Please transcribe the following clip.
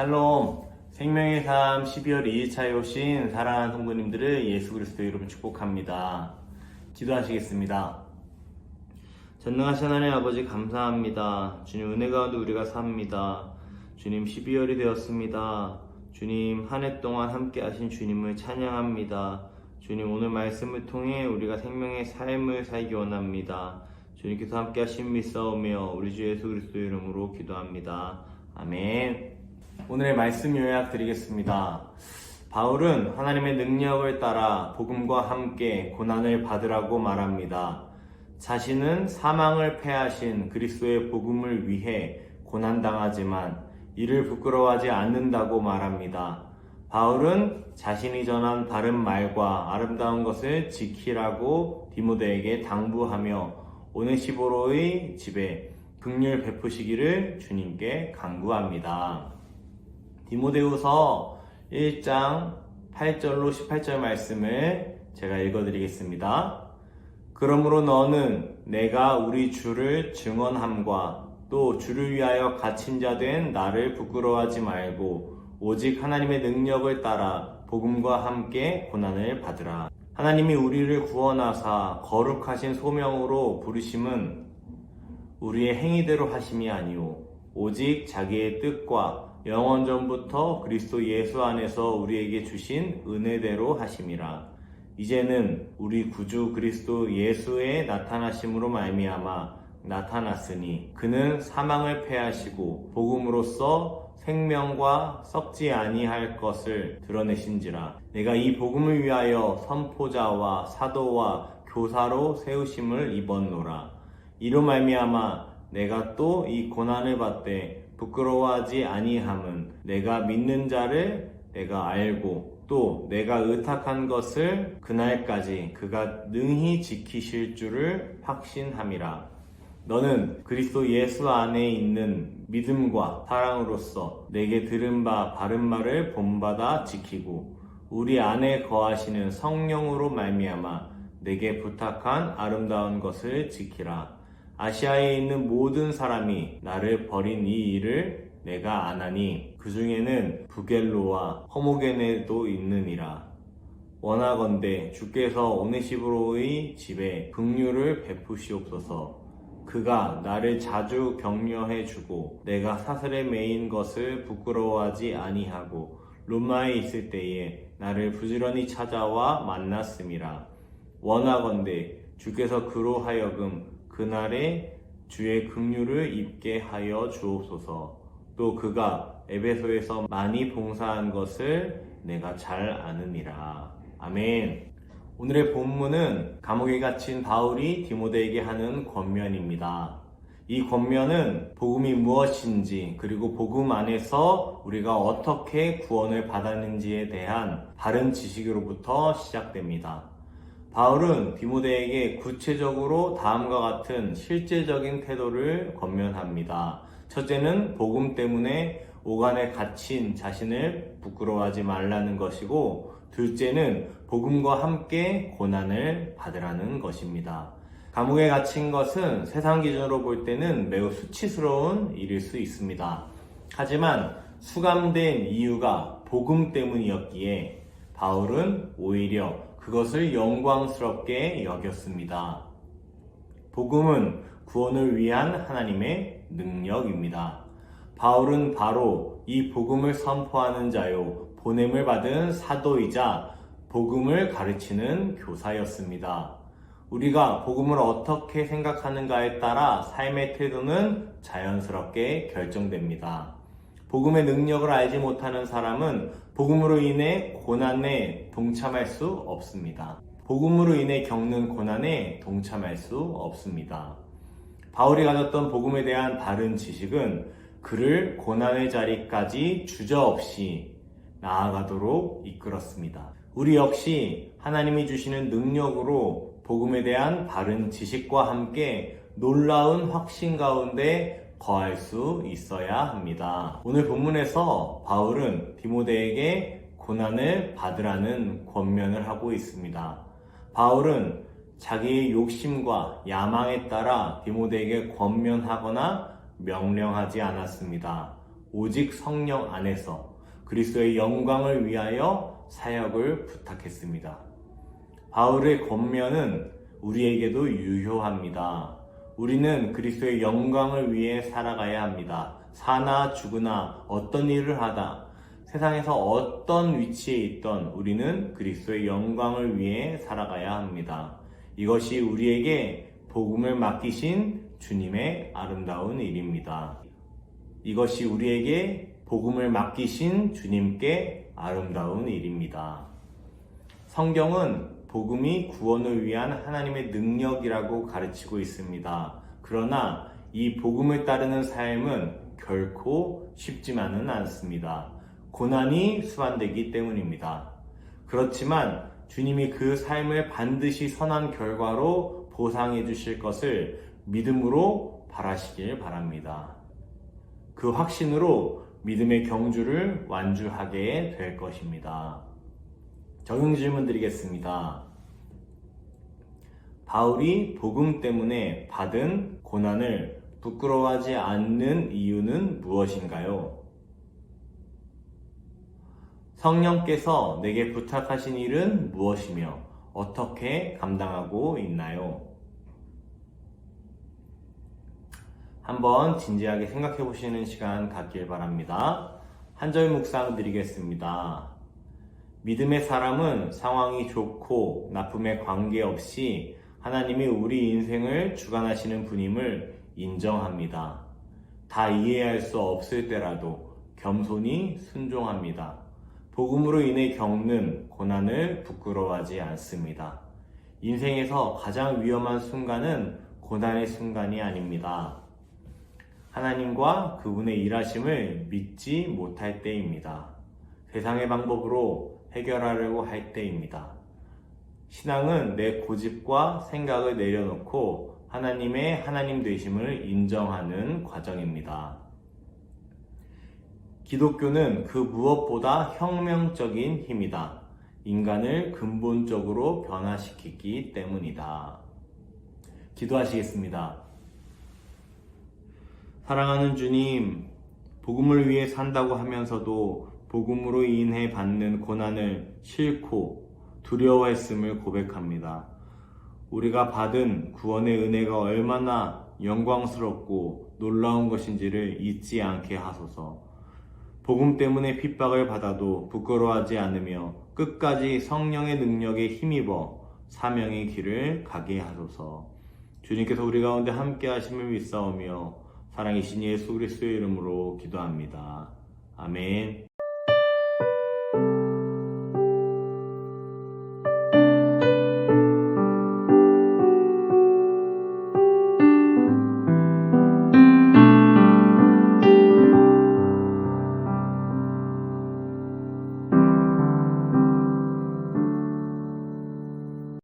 샬롬. 생명의 삶 12월 2일차에 오신 사랑하는 성도님들을 예수 그리스도 이름으로 축복합니다. 기도하시겠습니다. 전능하신 하나님 아버지 감사합니다. 주님 은혜 가운데 우리가 삽니다. 주님 12월이 되었습니다. 주님 한 해 동안 함께 하신 주님을 찬양합니다. 주님 오늘 말씀을 통해 우리가 생명의 삶을 살기 원합니다. 주님께서 함께 하신 믿사오며 우리 주 예수 그리스도 이름으로 기도합니다. 아멘. 오늘의 말씀 요약 드리겠습니다. 바울은 하나님의 능력을 따라 복음과 함께 고난을 받으라고 말합니다. 자신은 사망을 패하신 그리스도의 복음을 위해 고난당하지만 이를 부끄러워하지 않는다고 말합니다. 바울은 자신이 전한 바른 말과 아름다운 것을 지키라고 디모데에게 당부하며 오네시보로의 집에 긍휼 베푸시기를 주님께 간구합니다. 디모데후서 1장 8절로 18절 말씀을 제가 읽어드리겠습니다. 그러므로 너는 내가 우리 주를 증언함과 또 주를 위하여 갇힌 자 된 나를 부끄러워하지 말고 오직 하나님의 능력을 따라 복음과 함께 고난을 받으라. 하나님이 우리를 구원하사 거룩하신 소명으로 부르심은 우리의 행위대로 하심이 아니오 오직 자기의 뜻과 영원전부터 그리스도 예수 안에서 우리에게 주신 은혜대로 하심이라. 이제는 우리 구주 그리스도 예수의 나타나심으로 말미암아 나타났으니 그는 사망을 패하시고 복음으로써 생명과 썩지 아니할 것을 드러내신지라. 내가 이 복음을 위하여 선포자와 사도와 교사로 세우심을 입었노라. 이로 말미암아 내가 또 이 고난을 받되 부끄러워하지 아니함은 내가 믿는 자를 내가 알고 또 내가 의탁한 것을 그날까지 그가 능히 지키실 줄을 확신함이라. 너는 그리스도 예수 안에 있는 믿음과 사랑으로서 내게 들은 바 바른 말을 본받아 지키고 우리 안에 거하시는 성령으로 말미암아 내게 부탁한 아름다운 것을 지키라. 아시아에 있는 모든 사람이 나를 버린 이 일을 내가 아나니 그 중에는 부겔로와 허모게네도 있느니라. 원하건대 주께서 오네시보로의 집에 긍휼을 베푸시옵소서. 그가 나를 자주 격려해 주고 내가 사슬에 매인 것을 부끄러워하지 아니하고 로마에 있을 때에 나를 부지런히 찾아와 만났음이라. 원하건대 주께서 그로 하여금 그날에 주의 긍휼을 입게 하여 주옵소서. 또 그가 에베소에서 많이 봉사한 것을 내가 잘 아느니라. 아멘. 오늘의 본문은 감옥에 갇힌 바울이 디모데에게 하는 권면입니다. 이 권면은 복음이 무엇인지 그리고 복음 안에서 우리가 어떻게 구원을 받았는지에 대한 바른 지식으로부터 시작됩니다. 바울은 디모데에게 구체적으로 다음과 같은 실제적인 태도를 권면합니다. 첫째는 복음 때문에 오간에 갇힌 자신을 부끄러워하지 말라는 것이고, 둘째는 복음과 함께 고난을 받으라는 것입니다. 감옥에 갇힌 것은 세상 기준으로 볼 때는 매우 수치스러운 일일 수 있습니다. 하지만 수감된 이유가 복음 때문이었기에 바울은 오히려 그것을 영광스럽게 여겼습니다. 복음은 구원을 위한 하나님의 능력입니다. 바울은 바로 이 복음을 선포하는 자요, 보냄을 받은 사도이자 복음을 가르치는 교사였습니다. 우리가 복음을 어떻게 생각하는가에 따라 삶의 태도는 자연스럽게 결정됩니다. 복음의 능력을 알지 못하는 사람은 복음으로 인해 고난에 동참할 수 없습니다. 복음으로 인해 겪는 고난에 동참할 수 없습니다. 바울이 가졌던 복음에 대한 바른 지식은 그를 고난의 자리까지 주저없이 나아가도록 이끌었습니다. 우리 역시 하나님이 주시는 능력으로 복음에 대한 바른 지식과 함께 놀라운 확신 가운데 거할 수 있어야 합니다. 오늘 본문에서 바울은 디모데에게 고난을 받으라는 권면을 하고 있습니다. 바울은 자기의 욕심과 야망에 따라 디모데에게 권면하거나 명령하지 않았습니다. 오직 성령 안에서 그리스도의 영광을 위하여 사역을 부탁했습니다. 바울의 권면은 우리에게도 유효합니다. 우리는 그리스도의 영광을 위해 살아가야 합니다. 사나 죽으나 어떤 일을 하다 세상에서 어떤 위치에 있던 우리는 그리스도의 영광을 위해 살아가야 합니다. 이것이 우리에게 복음을 맡기신 주님의 아름다운 일입니다. 이것이 우리에게 복음을 맡기신 주님께 아름다운 일입니다. 성경은 복음이 구원을 위한 하나님의 능력이라고 가르치고 있습니다. 그러나 이 복음을 따르는 삶은 결코 쉽지만은 않습니다. 고난이 수반되기 때문입니다. 그렇지만 주님이 그 삶을 반드시 선한 결과로 보상해 주실 것을 믿음으로 바라시길 바랍니다. 그 확신으로 믿음의 경주를 완주하게 될 것입니다. 적용 질문 드리겠습니다. 바울이 복음 때문에 받은 고난을 부끄러워하지 않는 이유는 무엇인가요? 성령께서 내게 부탁하신 일은 무엇이며 어떻게 감당하고 있나요? 한번 진지하게 생각해 보시는 시간 갖길 바랍니다. 한 절 묵상 드리겠습니다. 믿음의 사람은 상황이 좋고 나쁨에 관계없이 하나님이 우리 인생을 주관하시는 분임을 인정합니다. 다 이해할 수 없을 때라도 겸손히 순종합니다. 복음으로 인해 겪는 고난을 부끄러워하지 않습니다. 인생에서 가장 위험한 순간은 고난의 순간이 아닙니다. 하나님과 그분의 일하심을 믿지 못할 때입니다. 세상의 방법으로 해결하려고 할 때입니다. 신앙은 내 고집과 생각을 내려놓고 하나님의 하나님 되심을 인정하는 과정입니다. 기독교는 그 무엇보다 혁명적인 힘이다. 인간을 근본적으로 변화시키기 때문이다. 기도하시겠습니다. 사랑하는 주님, 복음을 위해 산다고 하면서도 복음으로 인해 받는 고난을 싫고 두려워했음을 고백합니다. 우리가 받은 구원의 은혜가 얼마나 영광스럽고 놀라운 것인지를 잊지 않게 하소서. 복음 때문에 핍박을 받아도 부끄러워하지 않으며 끝까지 성령의 능력에 힘입어 사명의 길을 가게 하소서. 주님께서 우리 가운데 함께 하심을 믿사오며 사랑이신 예수 그리스도의 이름으로 기도합니다. 아멘.